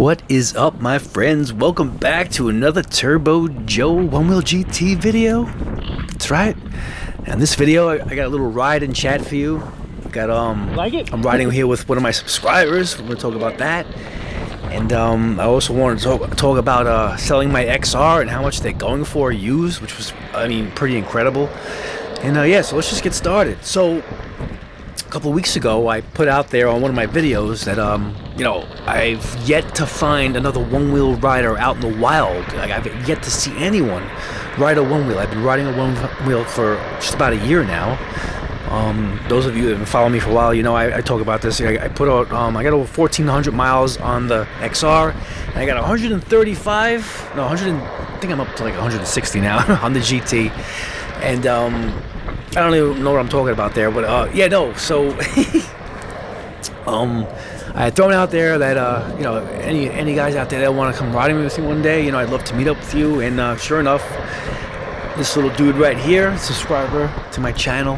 What is up, my friends? Welcome back to another Turbo Joe Onewheel GT video. That's right. And this video, I got a little ride and chat for you. I'm riding here with one of my subscribers. We're gonna talk about that. And I also wanted to talk about selling my XR and how much they're going for used, which was, pretty incredible. And yeah, so let's just get started. So a couple of weeks ago, I put out there on one of my videos that I've yet to find another one-wheel rider out in the wild. Like, I've yet to see anyone ride a one-wheel. I've been riding a one-wheel for just about a year now. Those of you that have been following me for a while, I talk about this. I put out, I got over 1,400 miles on the XR, and I got 135, no, 100, I think I'm up to like 160 now on the GT. And I don't even know what I'm talking about there, but so I had thrown out there that any guys out there that want to come riding with me one day, I'd love to meet up with you. And sure enough, this little dude right here, subscriber to my channel,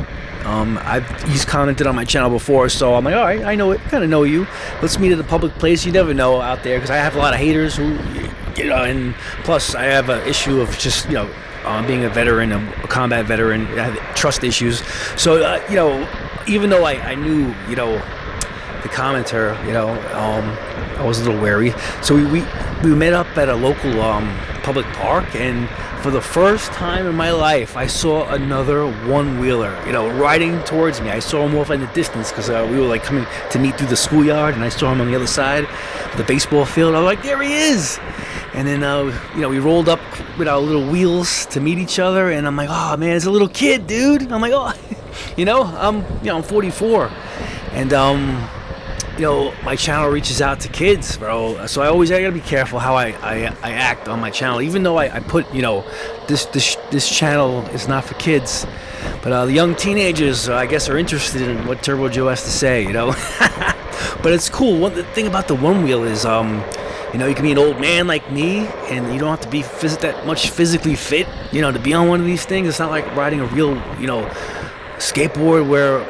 he's commented on my channel before, so I'm like, all right, I know it, kind of know you. Let's meet at a public place. You never know out there, because I have a lot of haters who, and plus I have an issue of just, being a veteran, a combat veteran, I have trust issues. So, even though I knew, the commenter, I was a little wary. So we met up at a local public park, and for the first time in my life, I saw another one-wheeler, riding towards me. I saw him off in the distance because we were like coming to meet through the schoolyard, and I saw him on the other side of the baseball field. I was like, there he is. And then, we rolled up with our little wheels to meet each other, and I'm like, oh man, it's a little kid, dude. I'm like, oh, I'm 44, and my channel reaches out to kids, bro. So I gotta be careful how I act on my channel, even though I put, this channel is not for kids, but the young teenagers, I guess, are interested in what Turbo Joe has to say, But it's cool. The thing about the one wheel is, you can be an old man like me, and you don't have to be that much physically fit, to be on one of these things. It's not like riding a real, skateboard where,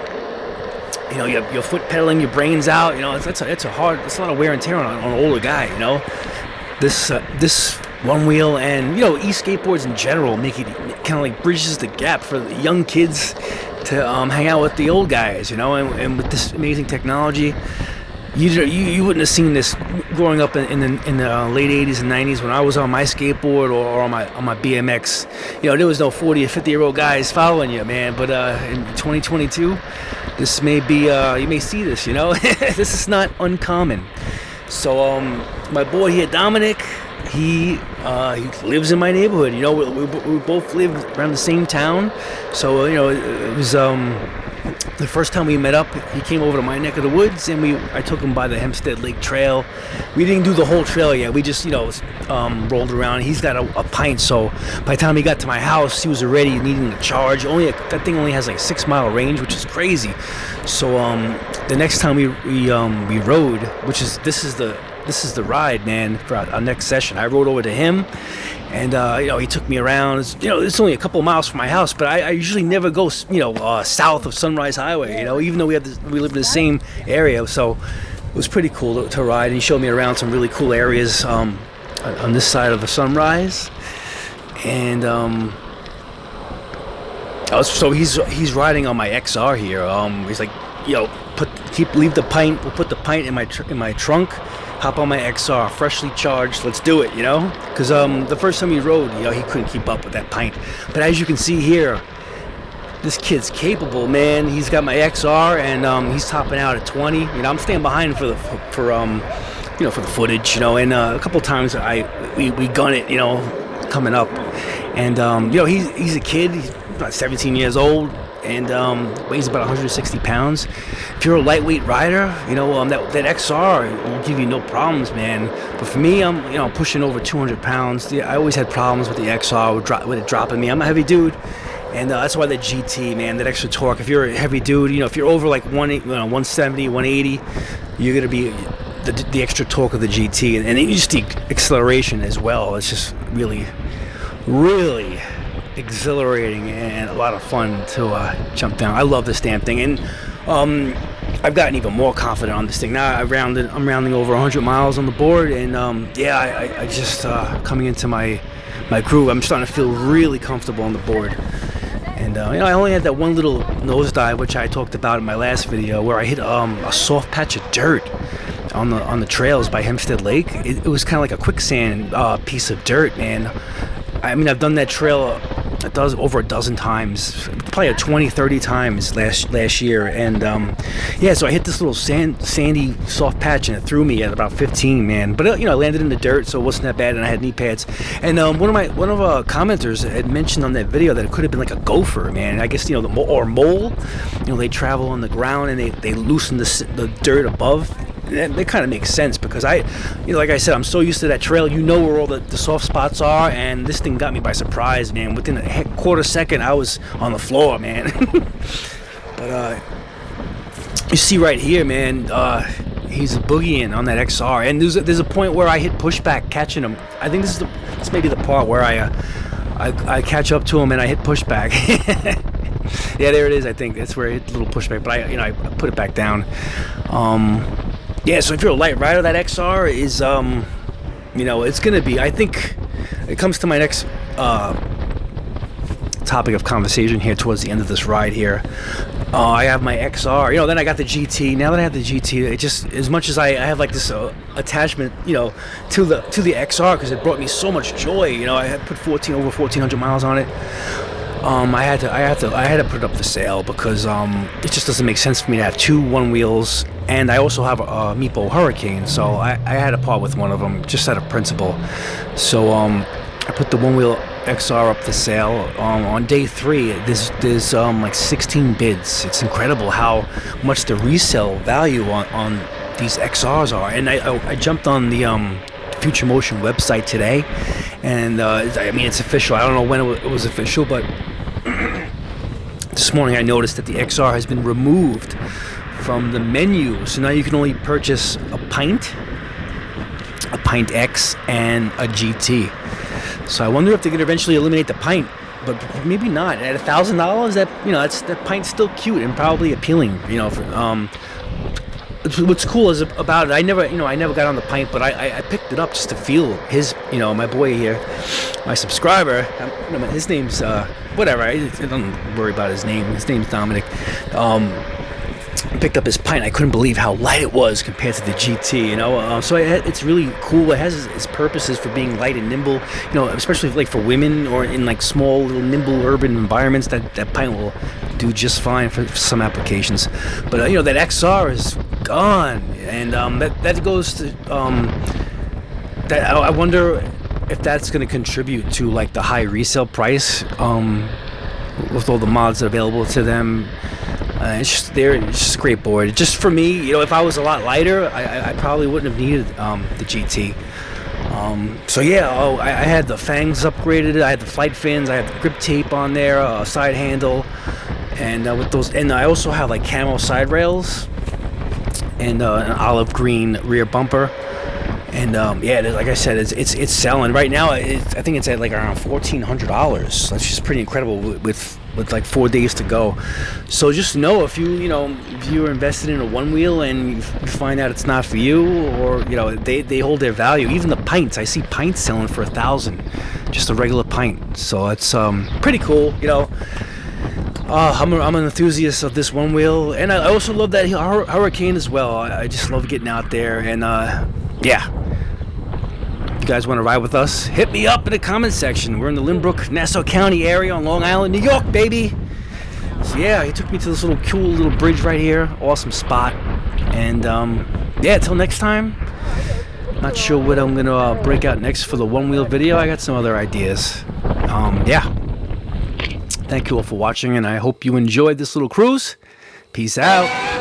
your foot pedaling, your brain's out. It's a lot of wear and tear on an older guy. This one wheel and e-skateboards in general make it kind of like bridges the gap for the young kids to hang out with the old guys. And with this amazing technology. You wouldn't have seen this growing up in the late 80s and 90s when I was on my skateboard or on my BMX. There was no 40 or 50-year-old guys following you, man. But in 2022, this may be, you may see this, This is not uncommon. So my boy here, Dominic, he lives in my neighborhood. We both live around the same town. So, it was... the first time we met up, he came over to my neck of the woods, and I took him by the Hempstead Lake Trail. We didn't do the whole trail yet. We just, rolled around. He's got a pint, so by the time he got to my house, he was already needing to charge. That thing only has like 6-mile range, which is crazy. So the next time we rode, this is the ride, man, for our next session. I rode over to him. And, he took me around. It's only a couple of miles from my house, but I usually never go, south of Sunrise Highway, even though we live in the same area. So it was pretty cool to ride. And he showed me around some really cool areas on this side of the Sunrise. And so he's riding on my XR here. He's like, leave the pint. We'll put the pint in my trunk. Hop on my XR, freshly charged. Let's do it, Because the first time he rode, he couldn't keep up with that pint. But as you can see here, this kid's capable, man. He's got my XR, and he's topping out at 20. I'm staying behind for the footage, And a couple times we gun it, coming up. And he's a kid. He's about 17 years old. And weighs about 160 pounds. If you're a lightweight rider, that XR will give you no problems, man. But for me, I'm pushing over 200 pounds. I always had problems with the XR, with it dropping me. I'm a heavy dude, and that's why the GT, man, that extra torque. If you're a heavy dude, if you're over like 170, 180, you're gonna be the extra torque of the GT, and then just the acceleration as well. It's just really, really exhilarating and a lot of fun to jump down. I love this damn thing. And I've gotten even more confident on this thing. Now I'm rounding over 100 miles on the board, and yeah, I just coming into my groove. I'm starting to feel really comfortable on the board. And you know, I only had that one little nosedive, which I talked about in my last video, where I hit a soft patch of dirt on the trails by Hempstead Lake. It was kind of like a quicksand piece of dirt, and I mean, I've done that trail over a dozen times, probably 20-30 times last year, and yeah, so I hit this little sandy soft patch, and it threw me at about 15, man. But you know, I landed in the dirt, so it wasn't that bad, and I had knee pads. And one of our commenters had mentioned on that video that it could have been like a gopher, man. I guess, you know, or mole. You know, they travel on the ground and they loosen the dirt above. That kind of makes sense, because you know, like I said, I'm so used to that trail. You know where all the soft spots are, and this thing got me by surprise, man. Within a quarter second, I was on the floor, man. But you see right here, man, he's boogieing on that XR, and there's a point where I hit pushback catching him. I think this may be the part where I catch up to him and I hit pushback. Yeah, there it is. I think that's where I hit the little pushback, but I put it back down. Yeah, so if you're a light rider, that XR is, you know, it's going to be, I think, it comes to my next topic of conversation here towards the end of this ride here. I have my XR, you know, then I got the GT. Now that I have the GT, it just, as much as I have like this attachment, you know, to the XR, because it brought me so much joy. You know, I had put over 1,400 miles on it. I had to put it up for sale, because it just doesn't make sense for me to have two one wheels, and I also have a Meepo Hurricane, so I had to part with one of them just out of principle. So I put the Onewheel Xr Up for sale. On day 3, there's like 16 bids. It's incredible how much the resale value on these XRs are, and I jumped on the Future Motion website today, and I mean, it's official. I don't know when it was official, but this morning I noticed that the XR has been removed from the menu, so now you can only purchase a Pint X, and a GT. So I wonder if they could eventually eliminate the Pint, but maybe not. At $1,000, that Pint's still cute and probably appealing. You know, what's cool is about it, I never got on the Pint, but I picked it up just to feel his, you know, my boy here, my subscriber, you know, his name's whatever, I don't worry about his name. His name's Dominic. Picked up his Pint. I couldn't believe how light it was compared to the GT, you know. So it's really cool. It has its purposes for being light and nimble, you know, especially like for women or in like small little nimble urban environments. That Pint will do just fine for some applications. But you know, that XR is gone, and that goes to that. I wonder if that's going to contribute to like the high resale price with all the mods available to them. It's just a great board. Just for me, you know, if I was a lot lighter, I probably wouldn't have needed the GT. So yeah, I had the fangs upgraded. I had the flight fins. I had the grip tape on there, a side handle, and with those, and I also have like camo side rails and an olive green rear bumper. And yeah, like I said, it's selling right now. I think it's at like around $1,400. That's just pretty incredible with like 4 days to go. So just know, if you're invested in a one wheel and you find out it's not for you, or you know, they hold their value. Even the Pints, I see Pints selling for $1,000, just a regular Pint. So it's pretty cool, you know. I'm an enthusiast of this one wheel, and I also love that Hurricane as well. I just love getting out there, and yeah. If you guys want to ride with us, hit me up in the comment section. We're in the Lynbrook, Nassau County area on Long Island, New York, baby. So yeah, he took me to this cool little bridge right here. Awesome spot. And yeah, until next time. Not sure what I'm gonna break out next for the one wheel video. I got some other ideas. Yeah. Thank you all for watching, and I hope you enjoyed this little cruise. Peace out.